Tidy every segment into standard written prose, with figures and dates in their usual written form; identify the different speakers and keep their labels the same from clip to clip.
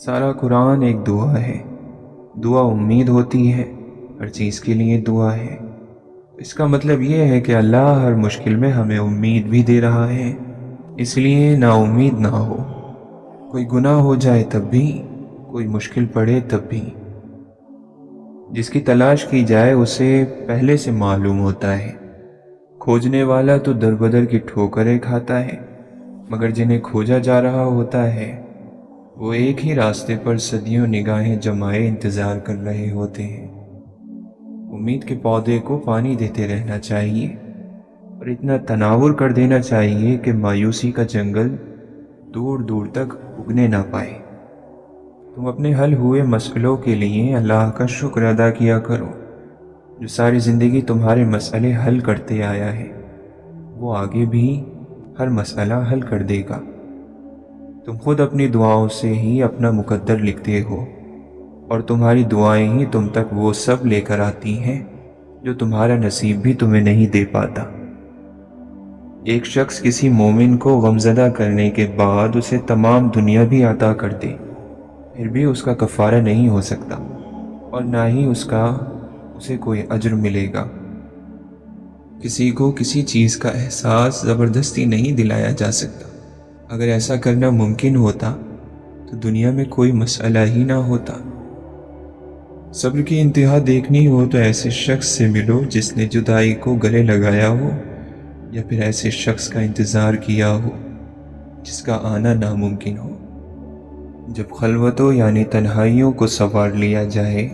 Speaker 1: سارا قرآن ایک دعا ہے۔ دعا امید ہوتی ہے، ہر چیز کے لیے دعا ہے۔ اس کا مطلب یہ ہے کہ اللہ ہر مشکل میں ہمیں امید بھی دے رہا ہے، اس لیے نا امید نہ ہو۔ کوئی گناہ ہو جائے تب بھی، کوئی مشکل پڑے تب بھی، جس کی تلاش کی جائے اسے پہلے سے معلوم ہوتا ہے۔ کھوجنے والا تو در بدر کی ٹھوکریں کھاتا ہے، مگر جنہیں کھوجا جا رہا ہوتا ہے وہ ایک ہی راستے پر صدیوں نگاہیں جمائے انتظار کر رہے ہوتے ہیں۔ امید کے پودے کو پانی دیتے رہنا چاہیے اور اتنا تناور کر دینا چاہیے کہ مایوسی کا جنگل دور دور تک اگنے نہ پائے۔ تم اپنے حل ہوئے مسئلوں کے لیے اللہ کا شکر ادا کیا کرو، جو ساری زندگی تمہارے مسئلے حل کرتے آیا ہے۔ وہ آگے بھی ہر مسئلہ حل کر دے گا۔ تم خود اپنی دعاؤں سے ہی اپنا مقدر لکھتے ہو، اور تمہاری دعائیں ہی تم تک وہ سب لے کر آتی ہیں جو تمہارا نصیب بھی تمہیں نہیں دے پاتا۔ ایک شخص کسی مومن کو غمزدہ کرنے کے بعد اسے تمام دنیا بھی عطا کر دے، پھر بھی اس کا کفارہ نہیں ہو سکتا، اور نہ ہی اسے کوئی اجر ملے گا۔ کسی کو کسی چیز کا احساس زبردستی نہیں دلایا جا سکتا۔ اگر ایسا کرنا ممکن ہوتا تو دنیا میں کوئی مسئلہ ہی نہ ہوتا۔ صبر کی انتہا دیکھنی ہو تو ایسے شخص سے ملو جس نے جدائی کو گلے لگایا ہو، یا پھر ایسے شخص کا انتظار کیا ہو جس کا آنا ناممکن ہو۔ جب خلوتوں یعنی تنہائیوں کو سنوار لیا جائے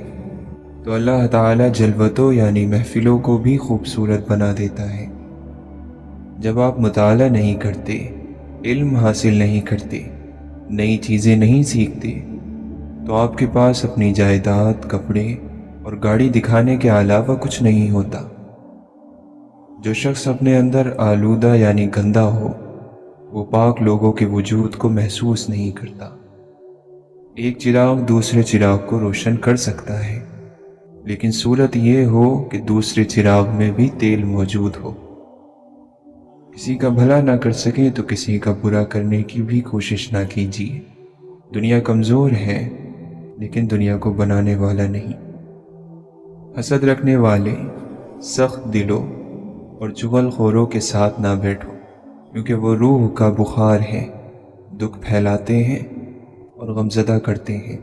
Speaker 1: تو اللہ تعالی جلوتوں یعنی محفلوں کو بھی خوبصورت بنا دیتا ہے۔ جب آپ مطالعہ نہیں کرتے، علم حاصل نہیں کرتے، نئی چیزیں نہیں سیکھتے، تو آپ کے پاس اپنی جائیداد، کپڑے اور گاڑی دکھانے کے علاوہ کچھ نہیں ہوتا۔ جو شخص اپنے اندر آلودہ یعنی گندا ہو، وہ پاک لوگوں کے وجود کو محسوس نہیں کرتا۔ ایک چراغ دوسرے چراغ کو روشن کر سکتا ہے، لیکن صورت یہ ہو کہ دوسرے چراغ میں بھی تیل موجود ہو۔ کسی کا بھلا نہ کر سکیں تو کسی کا برا کرنے کی بھی کوشش نہ کیجیے۔ دنیا کمزور ہے، لیکن دنیا کو بنانے والا نہیں۔ حسد رکھنے والے، سخت دلوں اور چغل خوروں کے ساتھ نہ بیٹھو، کیونکہ وہ روح کا بخار ہے، دکھ پھیلاتے ہیں اور غمزدہ کرتے ہیں۔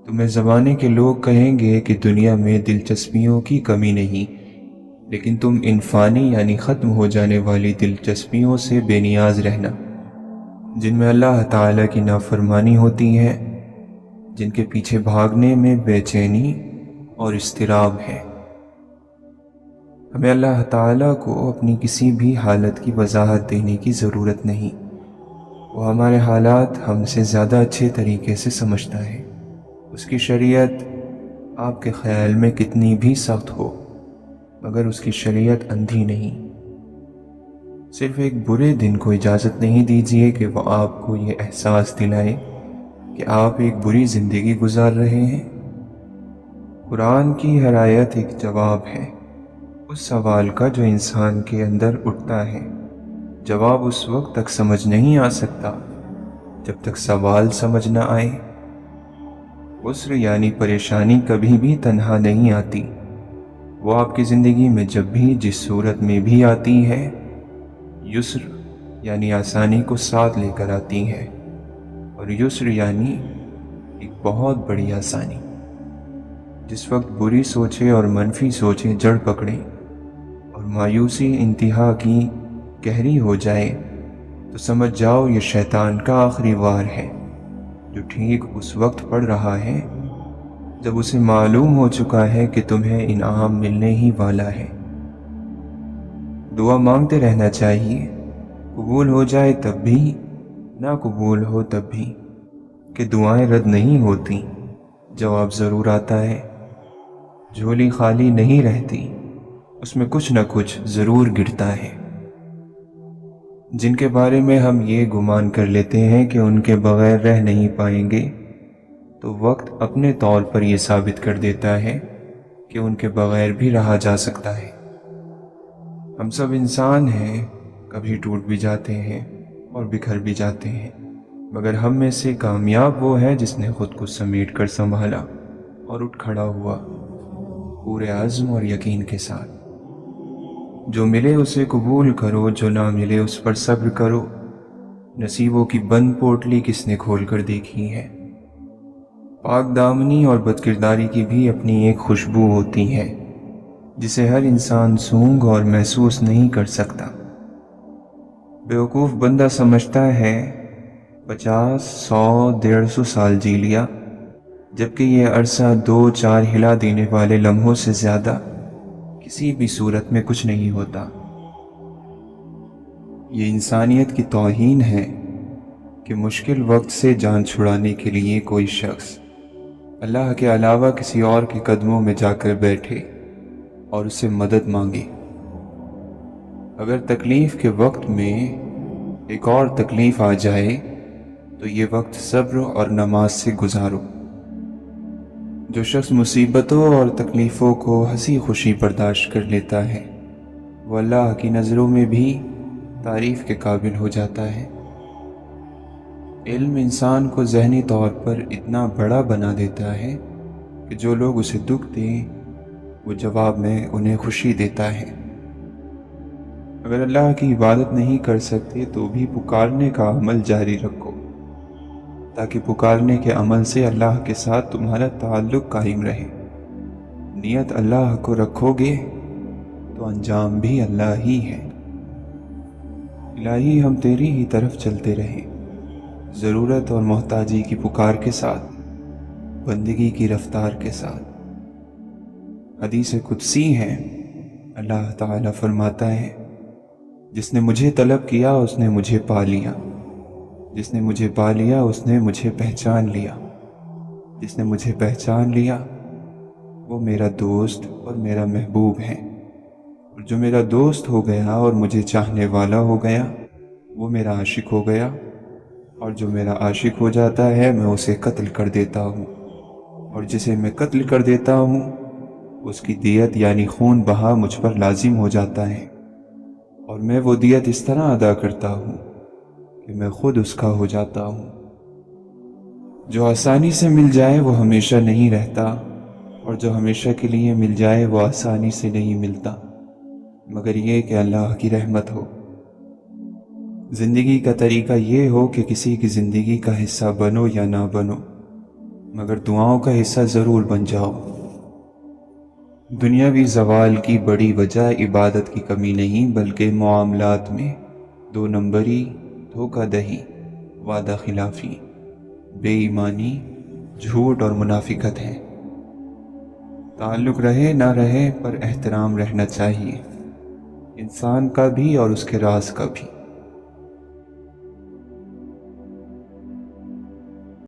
Speaker 1: تمہیں زمانے کے لوگ کہیں گے کہ دنیا میں دلچسپیوں کی کمی نہیں، لیکن تم ان فانی یعنی ختم ہو جانے والی دلچسپیوں سے بے نیاز رہنا، جن میں اللہ تعالیٰ کی نافرمانی ہوتی ہے، جن کے پیچھے بھاگنے میں بے چینی اور اضطراب ہے۔ ہمیں اللہ تعالیٰ کو اپنی کسی بھی حالت کی وضاحت دینے کی ضرورت نہیں۔ وہ ہمارے حالات ہم سے زیادہ اچھے طریقے سے سمجھتا ہے۔ اس کی شریعت آپ کے خیال میں کتنی بھی سخت ہو، مگر اس کی شریعت اندھی نہیں۔ صرف ایک برے دن کو اجازت نہیں دیجیے کہ وہ آپ کو یہ احساس دلائے کہ آپ ایک بری زندگی گزار رہے ہیں۔ قرآن کی ہر آیت ایک جواب ہے، اس سوال کا جو انسان کے اندر اٹھتا ہے۔ جواب اس وقت تک سمجھ نہیں آ سکتا جب تک سوال سمجھ نہ آئے۔ عسر یعنی پریشانی کبھی بھی تنہا نہیں آتی، وہ آپ کی زندگی میں جب بھی جس صورت میں بھی آتی ہے، یسر یعنی آسانی کو ساتھ لے کر آتی ہے، اور یسر یعنی ایک بہت بڑی آسانی۔ جس وقت بری سوچیں اور منفی سوچیں جڑ پکڑیں اور مایوسی انتہا کی گہری ہو جائے، تو سمجھ جاؤ یہ شیطان کا آخری وار ہے، جو ٹھیک اس وقت پڑ رہا ہے جب اسے معلوم ہو چکا ہے کہ تمہیں انعام ملنے ہی والا ہے۔ دعا مانگتے رہنا چاہیے، قبول ہو جائے تب بھی، نہ قبول ہو تب بھی، کہ دعائیں رد نہیں ہوتی، جواب ضرور آتا ہے۔ جھولی خالی نہیں رہتی، اس میں کچھ نہ کچھ ضرور گرتا ہے۔ جن کے بارے میں ہم یہ گمان کر لیتے ہیں کہ ان کے بغیر رہ نہیں پائیں گے، تو وقت اپنے طور پر یہ ثابت کر دیتا ہے کہ ان کے بغیر بھی رہا جا سکتا ہے۔ ہم سب انسان ہیں، کبھی ٹوٹ بھی جاتے ہیں اور بکھر بھی جاتے ہیں، مگر ہم میں سے کامیاب وہ ہے جس نے خود کو سمیٹ کر سنبھالا اور اٹھ کھڑا ہوا پورے عزم اور یقین کے ساتھ۔ جو ملے اسے قبول کرو، جو نہ ملے اس پر صبر کرو۔ نصیبوں کی بند پوٹلی کس نے کھول کر دیکھی ہے؟ پاک دامنی اور بد کرداری کی بھی اپنی ایک خوشبو ہوتی ہے جسے ہر انسان سونگھ اور محسوس نہیں کر سکتا۔ بیوقوف بندہ سمجھتا ہے 50، 100، 150 سال جی لیا، جبکہ یہ عرصہ 2-4 ہلا دینے والے لمحوں سے زیادہ کسی بھی صورت میں کچھ نہیں ہوتا۔ یہ انسانیت کی توہین ہے کہ مشکل وقت سے جان چھڑانے کے لیے کوئی شخص اللہ کے علاوہ کسی اور کے قدموں میں جا کر بیٹھے اور اسے مدد مانگے۔ اگر تکلیف کے وقت میں ایک اور تکلیف آ جائے تو یہ وقت صبر اور نماز سے گزارو۔ جو شخص مصیبتوں اور تکلیفوں کو ہنسی خوشی برداشت کر لیتا ہے وہ اللہ کی نظروں میں بھی تعریف کے قابل ہو جاتا ہے۔ علم انسان کو ذہنی طور پر اتنا بڑا بنا دیتا ہے کہ جو لوگ اسے دکھ دیں وہ جواب میں انہیں خوشی دیتا ہے۔ اگر اللہ کی عبادت نہیں کر سکتے تو بھی پکارنے کا عمل جاری رکھو، تاکہ پکارنے کے عمل سے اللہ کے ساتھ تمہارا تعلق قائم رہے۔ نیت اللہ کو رکھو گے تو انجام بھی اللہ ہی ہے۔ الہی ہم تیری ہی طرف چلتے رہیں، ضرورت اور محتاجی کی پکار کے ساتھ، بندگی کی رفتار کے ساتھ۔ حدیث قدسی ہے، اللہ تعالیٰ فرماتا ہے، جس نے مجھے طلب کیا اس نے مجھے پا لیا، جس نے مجھے پا لیا اس نے مجھے پہچان لیا، جس نے مجھے پہچان لیا وہ میرا دوست اور میرا محبوب ہے، اور جو میرا دوست ہو گیا اور مجھے چاہنے والا ہو گیا وہ میرا عاشق ہو گیا، اور جو میرا عاشق ہو جاتا ہے میں اسے قتل کر دیتا ہوں، اور جسے میں قتل کر دیتا ہوں اس کی دیت یعنی خون بہا مجھ پر لازم ہو جاتا ہے، اور میں وہ دیت اس طرح ادا کرتا ہوں کہ میں خود اس کا ہو جاتا ہوں۔ جو آسانی سے مل جائے وہ ہمیشہ نہیں رہتا، اور جو ہمیشہ کے لیے مل جائے وہ آسانی سے نہیں ملتا، مگر یہ کہ اللہ کی رحمت ہو۔ زندگی کا طریقہ یہ ہو کہ کسی کی زندگی کا حصہ بنو یا نہ بنو، مگر دعاؤں کا حصہ ضرور بن جاؤ۔ دنیاوی زوال کی بڑی وجہ عبادت کی کمی نہیں بلکہ معاملات میں 2 نمبری، دھوکہ دہی، وعدہ خلافی، بے ایمانی، جھوٹ اور منافقت ہے۔ تعلق رہے نہ رہے پر احترام رہنا چاہیے، انسان کا بھی اور اس کے راز کا بھی۔